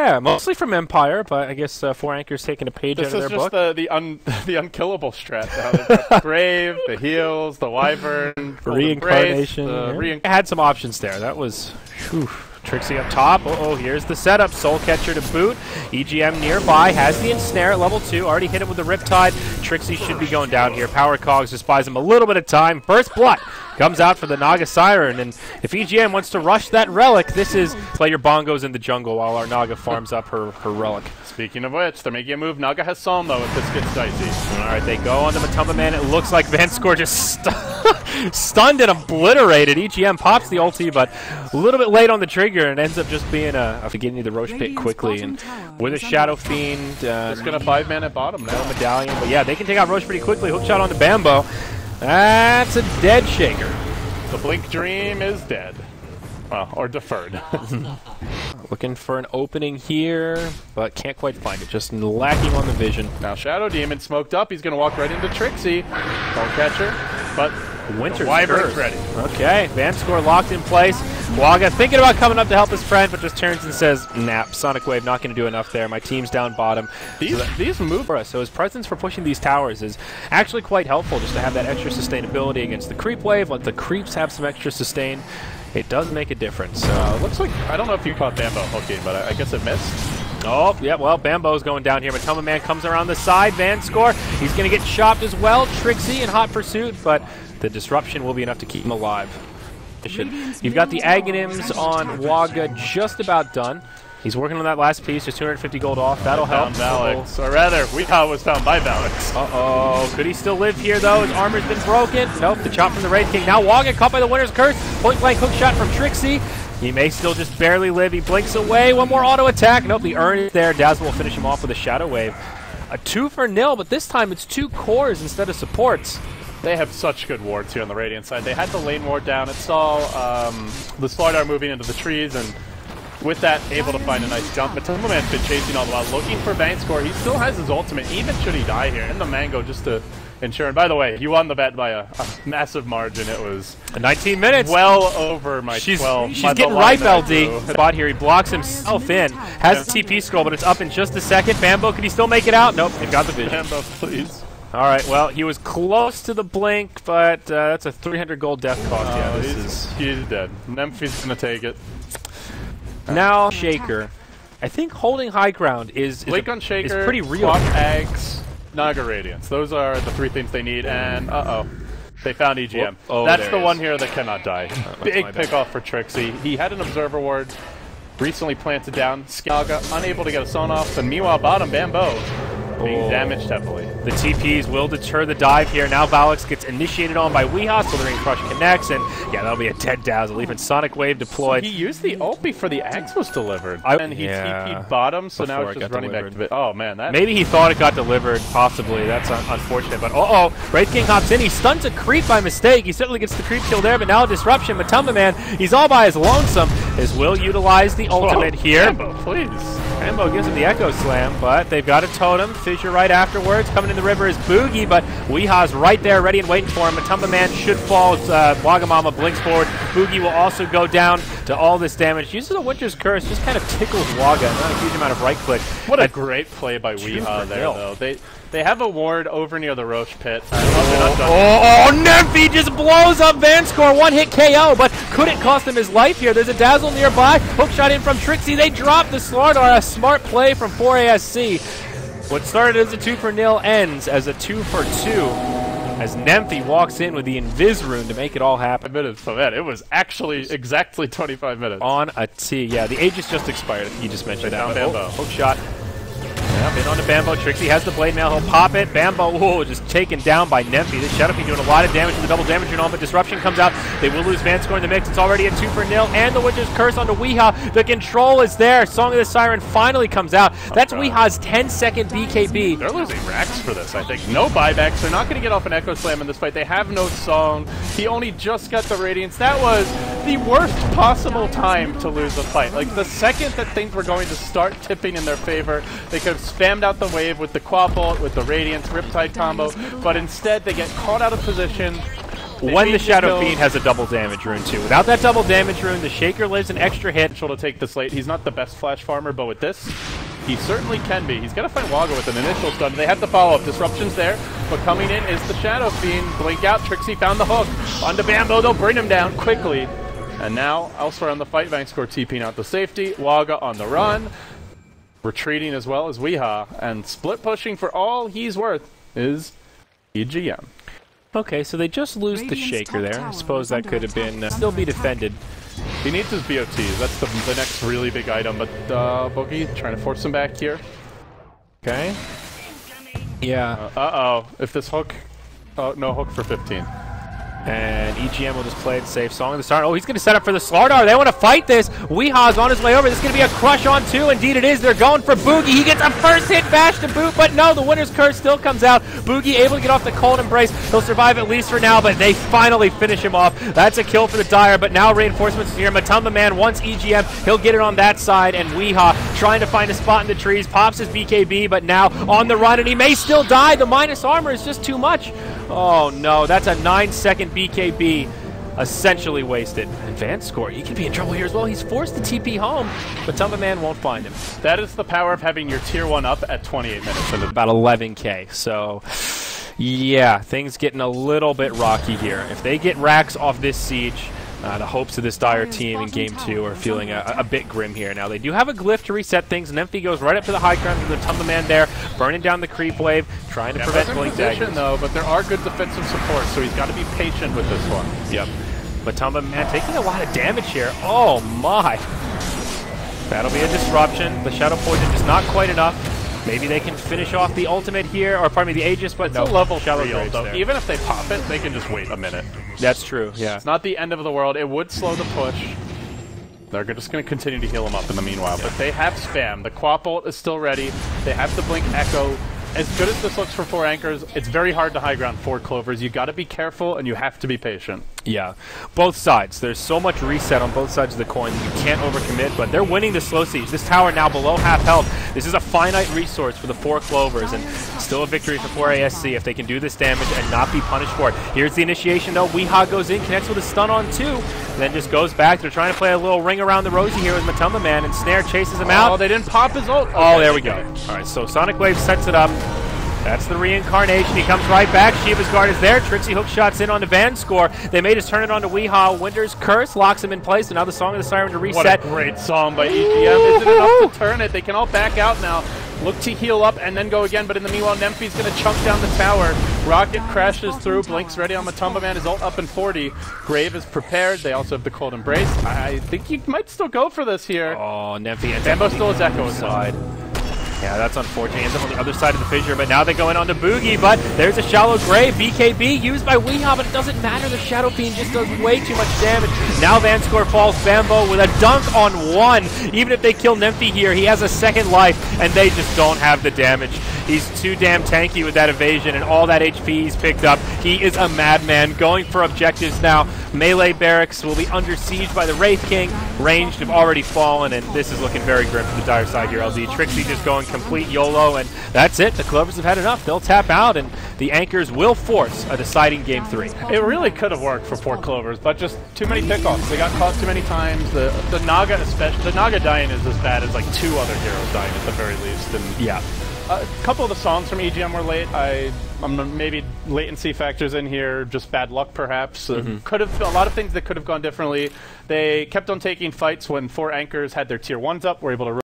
Yeah, mostly from Empire, but I guess 4Anchors taking a page out of their book. This is just the unkillable strat. Now they've got the Brave, the Heals, the Wyvern, Reincarnation. Had some options there. That was... Whew. Trixie up top. Oh, here's the setup. Soul Catcher to boot. EGM nearby. Has the ensnare at level 2. Already hit him with the Riptide. Trixie should be going down here. Power Cogs just buys him a little bit of time. First Blood comes out for the Naga Siren. And if EGM wants to rush that Relic, this is play your bongos in the jungle while our Naga farms up her Relic. Speaking of which, they're making a move. Naga has Psalm, though, if this gets dicey. All right, they go on the Matumba Man. It looks like Vanskor just stunned and obliterated. EGM pops the ulti, but a little bit late on the trigger, and ends up just being getting the Roche pit quickly. And with a Shadow Fiend, it's going to 5-man at bottom now. Medallion, but yeah, they can take out Roche pretty quickly. Hookshot on the Bamboe. That's a dead shaker. The Blink Dream is dead. Well, or deferred. Looking for an opening here, but can't quite find it. Just lacking on the vision. Now Shadow Demon smoked up. He's going to walk right into Trixie. Don't catch her, but Winter's Wyvern's ready. Okay, Vanskor locked in place. Waga thinking about coming up to help his friend, but just turns and says, "Nap, Sonic Wave not going to do enough there. My team's down bottom." These move for us. So his presence for pushing these towers is actually quite helpful, just to have that extra sustainability against the creep wave. Let the creeps have some extra sustain. It does make a difference. Looks like, I don't know if you caught Bamboe hooking, but I guess it missed. Oh, yeah, well, Bamboe's going down here. Matumba Man comes around the side. Vanskor, he's going to get chopped as well. Trixie in hot pursuit, but the disruption will be enough to keep him alive. You've got the Aghanims on Waga just about done. He's working on that last piece, just 250 gold off. That'll help. Valix. Or rather, Weehaw was found by Valix. Uh-oh. Could he still live here, though? His armor's been broken. Nope, the chop from the Raid King. Now Waga caught by the Winter's Curse. Point-blank hook shot from Trixie. He may still just barely live. He blinks away. One more auto attack. Nope, the Urn is there. Dazzle will finish him off with a Shadow Wave. A 2-for-0, but this time it's 2 cores instead of supports. They have such good wards here on the Radiant side. They had the lane ward down. It saw the Slardar moving into the trees, and with that, able to find a nice jump. Matumba Man's been chasing all the while, looking for Vanskor. He still has his ultimate, even should he die here. And the Mango just to ensure. And by the way, he won the bet by a massive margin. It was 19 minutes. Well over my 12. She's getting ripe, LD. Spot here. He blocks himself in. Has the TP scroll, but it's up in just a second. Bamboe, could he still make it out? Nope, they've got the vision. Bamboe, please. All right, well, he was close to the blink, but that's a 300 gold death cost. Yeah, he's dead. Nemphy's going to take it. Now, Shaker. I think holding high ground is Shaker, pretty real. Swap Eggs, Naga Radiance. Those are the 3 things they need, and they found EGM. That's the one here that cannot die. Big pick-off for Trixie. He had an Observer Ward recently planted down. Naga unable to get a Son off, and meanwhile, bottom Bamboe being damaged heavily. The TPs will deter the dive here. Now Valix gets initiated on by Weehaw, Slithering Crush connects, and yeah, that'll be a dead Dazzle. Even Sonic Wave deployed. He used the ult before the axe was delivered, and he TP'd bottom, so now it's just running back to it. Oh man, that maybe he thought it got delivered, possibly. That's unfortunate, but Wraith King hops in. He stuns a creep by mistake. He certainly gets the creep kill there, but now a disruption. Matumba Man, he's all by his lonesome. His will utilize the ultimate here. Bamboe, please. Bamboe gives him the Echo Slam, but they've got a totem. Fissure right afterwards. Coming in the river is Boogie, but Weehaw's right there, ready and waiting for him. Matumba Man should fall. Wagamama blinks forward. Boogie will also go down to all this damage. Uses a Winter's Curse, just kind of tickles Waga. Not a huge amount of right click. What a great play by Weehaw there, though. They have a ward over near the Roche pit. Nemphy just blows up Vanskor. One-hit KO, but couldn't cost him his life here. There's a Dazzle nearby. Hookshot in from Trixie. They drop the Slardar. A smart play from 4ASC. What started as a 2-for-0 ends as a 2-for-2. As Nemphy walks in with the Invis rune to make it all happen. It was actually exactly 25 minutes. On a T. Yeah, the Aegis just expired. You just mentioned that. Bamboe. Hookshot. Yep, in on the Bamboe. Trixie has the blade mail. He'll pop it. Bamboe, just taken down by Nemphy. This Shadow Fiend doing a lot of damage to the double damage on, but Disruption comes out. They will lose Vanskor in the mix. It's already a 2-for-0, and the Winter's Curse onto Weehaw. The control is there. Song of the Siren finally comes out. That's Weehaw's 10-second BKB. They're losing racks for this, I think. No buybacks. They're not going to get off an Echo Slam in this fight. They have no Song. He only just got the Radiance. That was the worst possible time to lose a fight. Like, the second that things were going to start tipping in their favor, they could have spammed out the wave with the Quap ult, with the Radiance, Riptide combo, but instead they get caught out of position. when the Shadow Fiend has a double damage rune too. Without that double damage rune, the Shaker lives an extra hit. To take this late. He's not the best flash farmer, but with this, he certainly can be. He's going to find Waga with an initial stun. They have to follow up. Disruption's there, but coming in is the Shadow Fiend. Blink out. Trixie found the hook. Onto Bamboe. They'll bring him down quickly. And now, elsewhere on the fight, Vanskor TPing out the safety. Waga on the run. Retreating as well as Weeha. And split pushing for all he's worth is EGM. Okay, so they just lose the Shaker there. I suppose that could have been still be defended. He needs his BOTs. That's the next really big item. But Boogie trying to force him back here. Okay. Yeah. Uh-oh. If this hook... Oh, no hook for 15. And EGM will just play it safe. Song of the start. Oh, he's going to set up for the Slardar. They want to fight this. Weeha's on his way over. This is going to be a crush on two. Indeed it is. They're going for Boogie. He gets a first hit bash to boot, but no, the winner's curse still comes out. Boogie able to get off the cold embrace. He'll survive at least for now, but they finally finish him off. That's a kill for the Dire, but now reinforcements here. Matumba Man wants EGM. He'll get it on that side, and Weeha trying to find a spot in the trees. Pops his BKB, but now on the run, and he may still die. The minus armor is just too much. Oh no, that's a 9-second BKB essentially wasted. And Vanskor, he could be in trouble here as well. He's forced to TP home, but Tumba Man won't find him. That is the power of having your tier 1 up at 28 minutes. And about 11k, so yeah, things getting a little bit rocky here. If they get racks off this siege, the hopes of this Dire team in Game 2 are feeling a bit grim here. Now, they do have a glyph to reset things. Nemphy goes right up to the high ground with the Tumba Man there, burning down the creep wave, trying to prevent blink daggers. Though, but there are good defensive support, so he's got to be patient with this one. Yep. But Tumba Man taking a lot of damage here. Oh, my. That'll be a disruption. The Shadow Poison just not quite enough. Maybe they can finish off the ultimate here, or pardon me, the Aegis, but no. It's a level Shallow 3 ult, though. there. Even if they pop it, they can just wait a minute. That's true, yeah. It's not the end of the world. It would slow the push. They're just going to continue to heal him up in the meanwhile, but they have spam. The Quap ult is still ready. They have to blink Echo. As good as this looks for 4Anchors, it's very hard to high ground 4 Clovers. You got to be careful, and you have to be patient. Yeah, both sides. There's so much reset on both sides of the coin. You can't overcommit, but they're winning the slow siege. This tower now below half health. This is a finite resource for the 4 Clovers, and still a victory for 4ASC if they can do this damage and not be punished for it. Here's the initiation, though. Weeha goes in, connects with a stun on 2, then just goes back. They're trying to play a little ring around the rosy here with Matumba Man, and Snare chases him out. Oh, they didn't pop his ult. Okay. Oh, there we go. All right, so Sonic Wave sets it up. That's the reincarnation. He comes right back. Shiva's guard is there. Trixie hook shots in onto Vanskor. They may just turn it onto Weeha. Winter's Curse locks him in place. And now the Song of the Siren to reset. What a great song by EGM. Is it enough to turn it? They can all back out now. Look to heal up and then go again. But in the meanwhile, Nemphy's going to chunk down the tower. Rocket crashes through. Blink's ready on Matumba Man. His ult up in 40. Grave is prepared. They also have the Cold Embrace. I think you might still go for this here. Oh, Nemphy and Bamboe still has Echo inside. Yeah, that's unfortunate. He ends up on the other side of the fissure, but now they're going on to Boogie, but there's a shallow grave. BKB used by Weeha, but it doesn't matter. The Shadow Fiend just does way too much damage. Now Vanskor falls. Bamboe with a dunk on 1. Even if they kill Nemphy here, he has a second life, and they just don't have the damage. He's too damn tanky with that evasion, and all that HP he's picked up. He is a madman, going for objectives now. Melee barracks will be under siege by the Wraith King. Ranged have already fallen, and this is looking very grim for the Dire side here, LD. Trixie just going complete YOLO, and that's it. The Clovers have had enough. They'll tap out, and the Anchors will force a deciding Game 3. It really could have worked for 4 Clovers, but just too many pickoffs. They got caught too many times. The Naga especially, the Naga dying is as bad as like 2 other heroes dying at the very least. And yeah. A couple of the songs from EGM were late. Maybe latency factors in here, just bad luck perhaps. Could have a lot of things that could have gone differently. They kept on taking fights when 4Anchors had their tier 1s up, were able to